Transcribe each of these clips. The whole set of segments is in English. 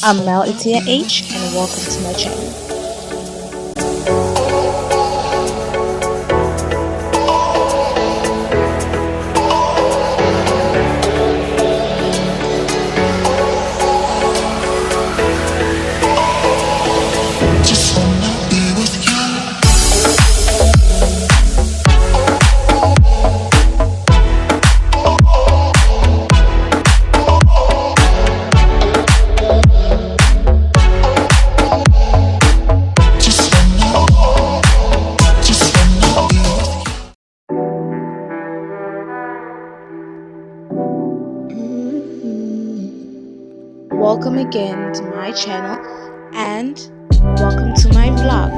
I'm Mel H and welcome to my channel. Welcome again to my channel and welcome to my vlog.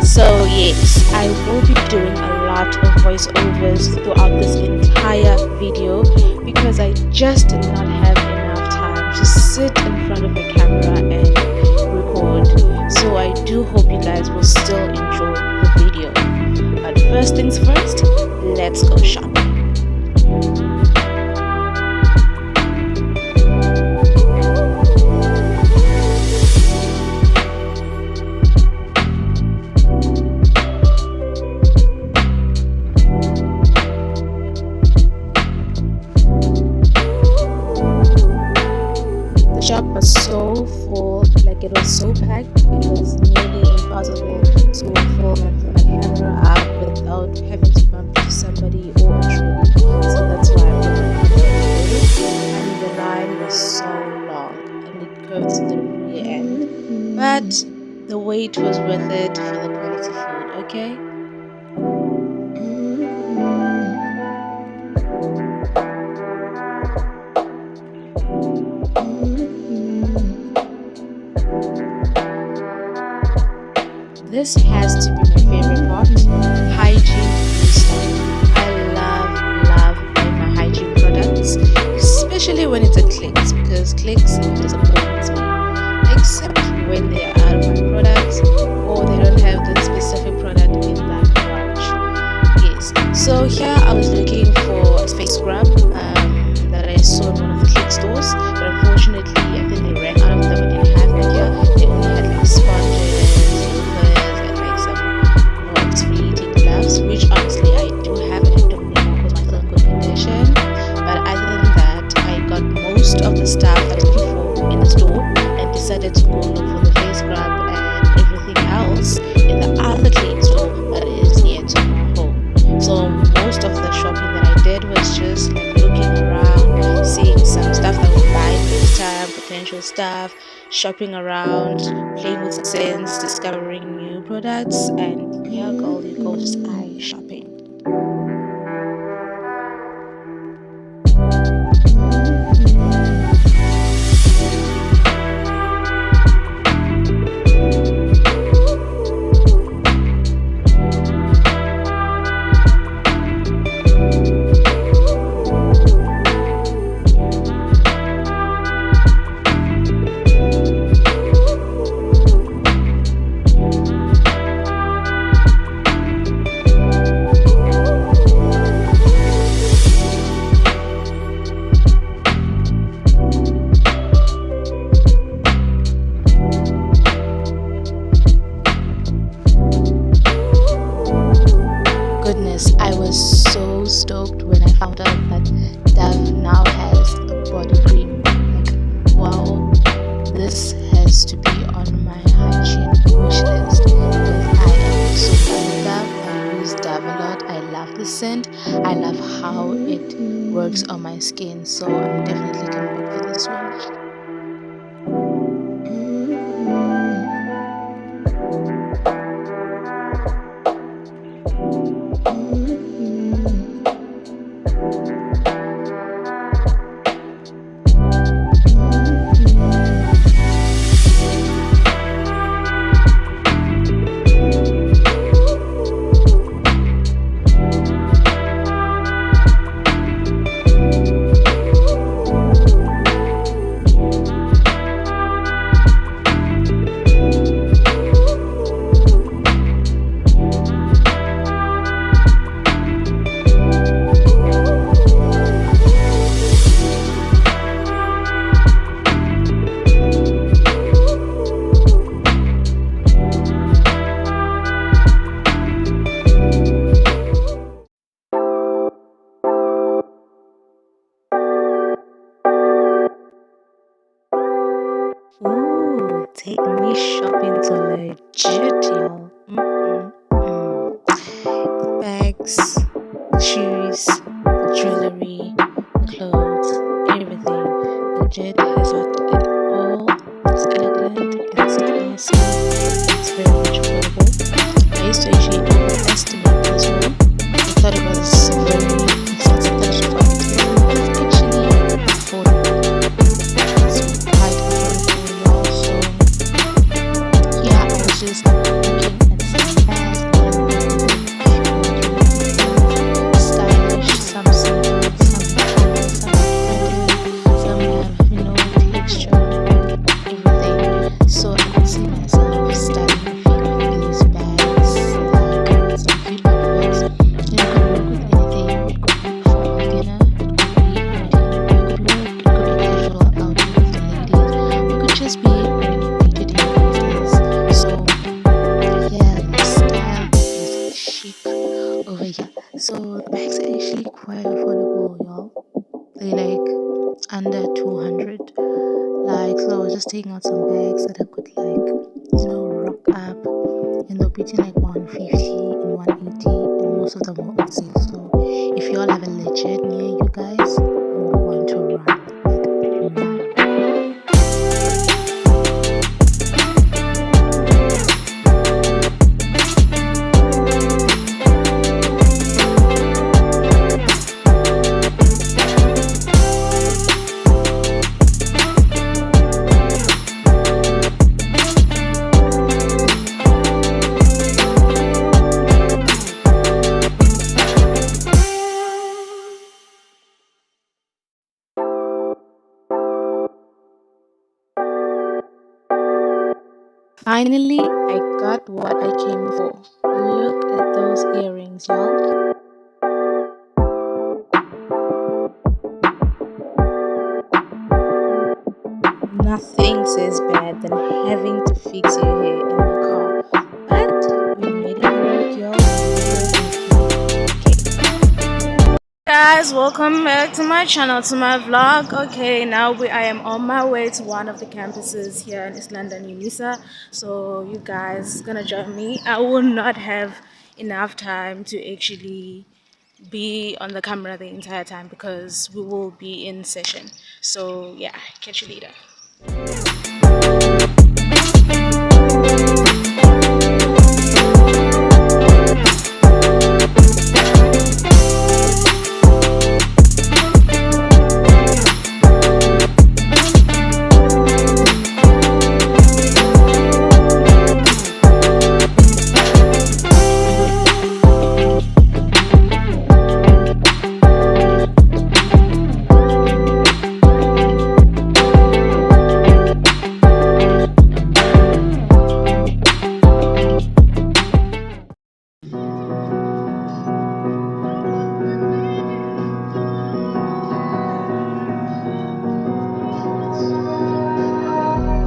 So yes, I will be doing a lot of voiceovers throughout this entire video because I just did not have enough time to sit in front of a camera and record. So I do hope you guys will still enjoy the video. But first things first, let's go shopping. Shop was so full, like it was so packed, it was nearly impossible to film and put my camera up without having to bump into somebody or a trolley. So that's why I put my camera away. And the line was so long and it curved to the very end. But the wait was worth it for the quality food, okay? This has to be my favorite part, Hygiene Restock. I love buying my hygiene products, especially when it's at Clicks, because Clicks disappoints me, except when they are out of my products or they don't have the specific product in that branch. Yes, so here I was looking for a face scrub that I saw in one of the Click stores, but unfortunately I think they ran out of them and didn't have it here. They only had like sponges, which honestly I do have and I don't need more because my still in good condition. But other than that, I got most of the stuff that I was looking for in the store and decided to go look for the face scrub and everything else in the other clean store that is near to my home. So most of the shopping that I did was just like looking around, seeing some stuff that we'll buy next time, potential stuff, shopping around, playing with scents, discovering new products, and yeah, girl, you go just eye shopping. Goodness, I was so stoked when I found out that Dove now has a body cream. Like, wow, this has to be on my hygiene wish list because I am so in love. I use Dove a lot. I love the scent. I love how it works on my skin. So I'm definitely coming back for this one. take me shopping to legit, y'all. Bags, shoes, jewelry, clothes, everything. Legit has got it all. It's elegant, it's classy, it's very much affordable. I used to actually overestimate this one. I thought it was very expensive, that was quite expensive, but it's actually affordable. It's quite affordable, y'all. So yeah, I was just looking at some bags and stylish, some simple, some clean, some aesthetic, some have texture, everything. So I could see myself starting a few of these bags, like some cute outfits. And it could work with anything. It could be for dinner, it could be anything. It could work, it could be casual outing with the ladies. It could just be very day-to-day basis. So yeah, the style is chic over here. So the bags are actually quite affordable, y'all. They like under 200. Like, so I was just taking out some bags that I could like, rock up, and they'll between like 150 and 180, and most of them were on sale. So if you all have a legit near you guys, you would want to run like now. Finally, I got what I came for. Look at those earrings, y'all. Nothing says bad than having to fix your hair in the car. But we made it work, y'all. Okay. Guys, welcome back to my channel, to my vlog. Okay, now I am on my way to one of the campuses here in East London, Unisa. So you guys gonna join me. I will not have enough time to actually be on the camera the entire time because we will be in session. So yeah, catch you later.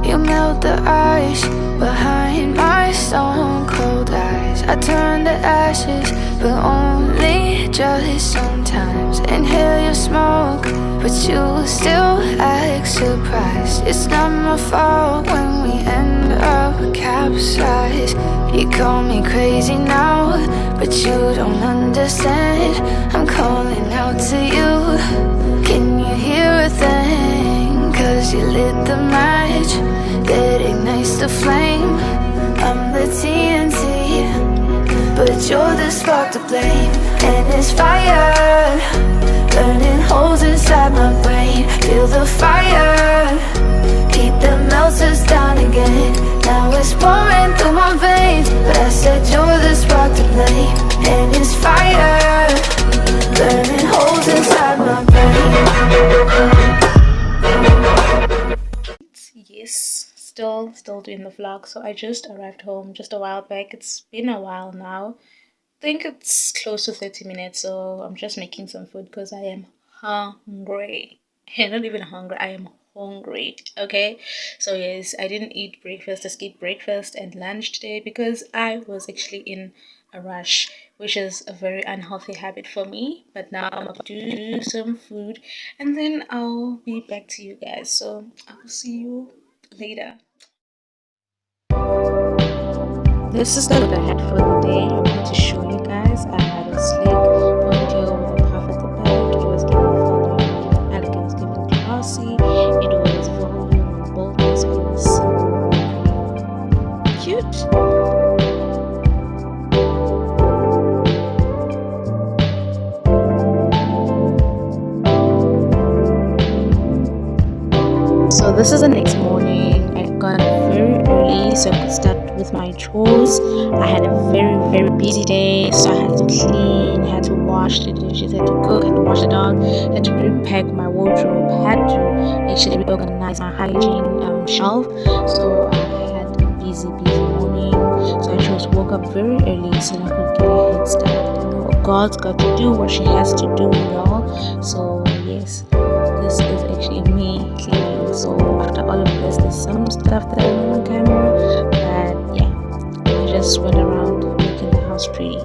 You melt the ice behind my stone cold eyes. I turn to ashes, but only just sometimes. Inhale your smoke, but you still act surprised. It's not my fault when we end up capsized. You call me crazy now, but you don't understand. I'm calling out to you. Can you hear a thing? 'Cause you lit the match that ignites the flame. I'm the TNT, but you're the spark to blame. And it's fire, burning holes inside my brain. Feel the fire, heat that melts us down again. Now it's pouring through my veins, but I said you're the spark to blame. And it's fire, burning holes inside my brain. Yes, still doing the vlog. So I just arrived home just a while back. It's been a while now. I think it's close to 30 minutes. So I'm just making some food because I am hungry. I'm not even hungry, I am hungry. Okay, so yes, I didn't eat breakfast. I skipped breakfast and lunch today because I was actually in a rush, which is a very unhealthy habit for me. But now I'm gonna do some food and then I'll be back to you guys. So I'll see you later. This is the look I had for the day. I wanted to show you guys. I had a slick ponytail with a puff at the back. It was giving formal, giving elegant, giving classy. It was volume and boldness, but it was simple and cute. So this is the next morning. I got up very early so I could start with my chores. I had a very busy day, so I had to clean, had to wash the dishes, had to cook, had to wash the dog, had to repack my wardrobe, had to actually reorganize my hygiene shelf. So I had a busy morning. So I chose woke up very early so that I could get a head start. You know, God's got to do what she has to do, y'all. So yes, this is actually me cleaning. So after all of this, there's some stuff that I don't on camera, but yeah, I just went around making the house pretty.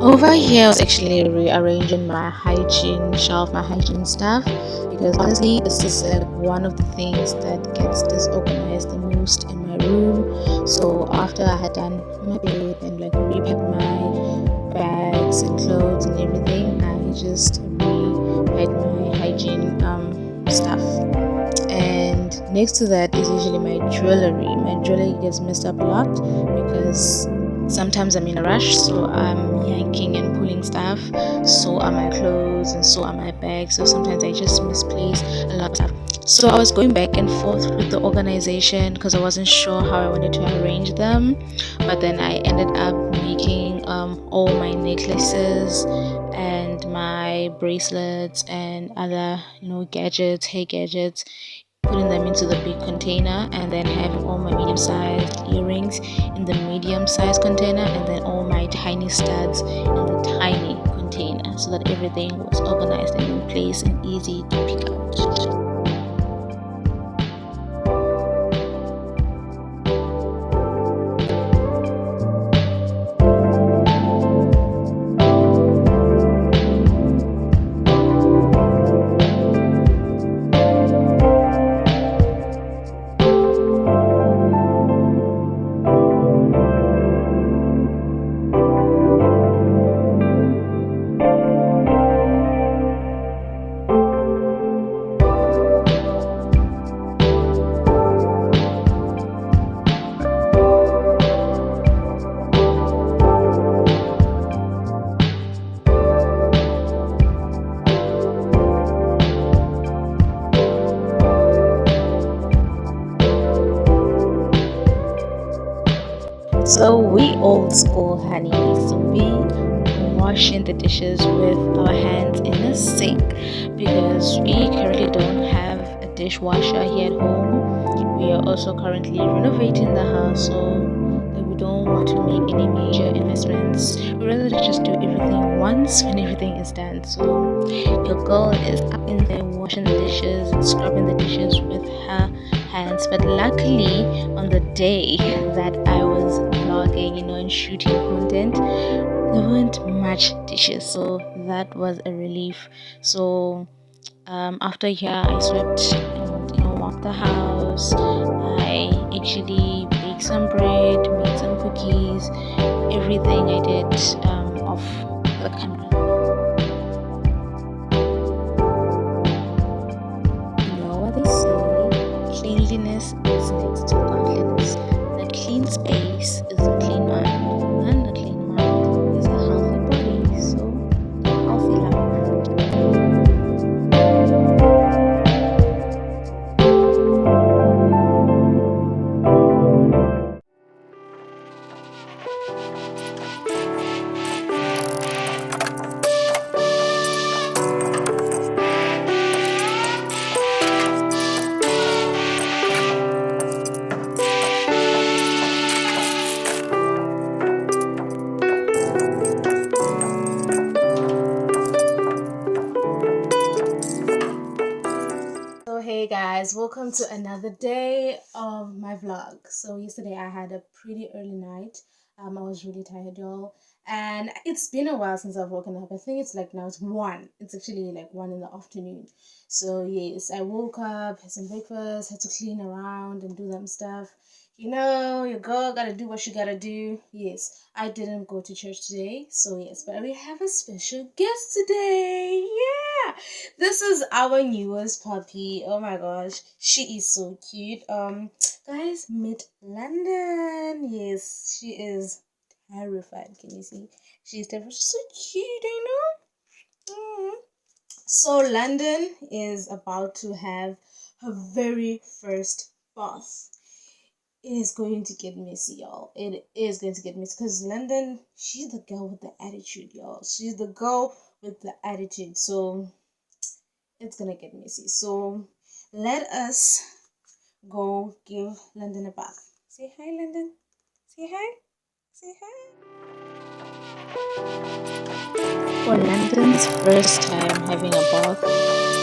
Over here, I was actually rearranging my hygiene shelf, my hygiene stuff, because honestly, this is like one of the things that gets disorganized the most in my room. So after I had done my bed and like repacked my bags and clothes and everything, I just repacked my hygiene stuff. And next to that is usually my jewelry. My jewelry gets messed up a lot because sometimes I'm in a rush, so I'm yanking and pulling stuff. So are my clothes and so are my bags. So sometimes I just misplace a lot of stuff. So I was going back and forth with the organization because I wasn't sure how I wanted to arrange them. But then I ended up making all my necklaces and my bracelets and other gadgets, hair gadgets, putting them into the big container, and then having all my medium-sized earrings in the medium-sized container, and then all my tiny studs in the tiny container, so that everything was organized and in place and easy to pick out. So we old school, honey. So we washing the dishes with our hands in the sink because we currently don't have a dishwasher here at home. We are also currently renovating the house, so we don't want to make any major investments. We rather just do everything once when everything is done. So your girl is up in there washing the dishes and scrubbing the dishes with her hands. But luckily, on the day that I was vlogging, and shooting content, there weren't much dishes, so that was a relief. So after here, I swept and mopped the house. I actually baked some bread, made some cookies, everything I did off the camera. You know what they say, cleanliness is next to godliness. A clean space is a clean mind, and a clean mind is a healthy body. So, a healthy life. So hey guys, welcome to another day of my vlog. So yesterday I had a pretty early night. I was really tired, y'all, and it's been a while since I've woken up. I think it's like now it's 1. It's actually like 1 in the afternoon. So yes, I woke up, had some breakfast, had to clean around and do them stuff. Your girl gotta do what she gotta do. Yes, I didn't go to church today, so yes, but we have a special guest today. Yeah, this is our newest puppy. Oh my gosh, she is so cute. Guys, meet London. Yes, she is terrified. Can you see? She's terrified. She's so cute, I know. So London is about to have her very first bath. It is going to get messy, y'all. It is going to get messy because London, she's the girl with the attitude, y'all. She's the girl with the attitude. So it's gonna get messy. So let us go give London a bath. Say hi, London. Say hi. Say hi. For London's first time having a bath,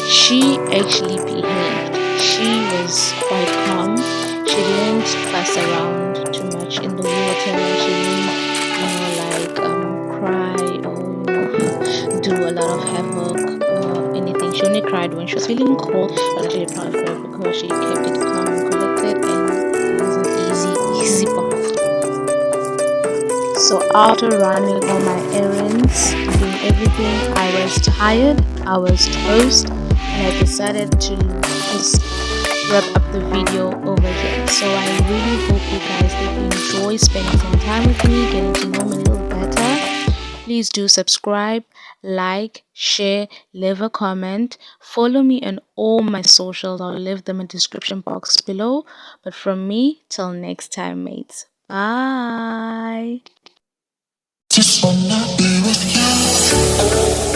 she actually behaved. She was quite calm. She didn't fuss around too much in the water. She didn't, cry or do a lot of havoc or anything. She only cried when she was feeling cold. But I'm actually proud of her because she kept it calm and collected, and it was an easy bath. So after running all my errands, doing everything, I was tired, I was toast, and I decided to just wrap up the video over here. So I really hope you guys did enjoy spending some time with me, getting to know me a little better. Please do subscribe, like, share, leave a comment. Follow me on all my socials. I'll leave them in the description box below. But from me, till next time, mates. Bye. Just wanna be with you.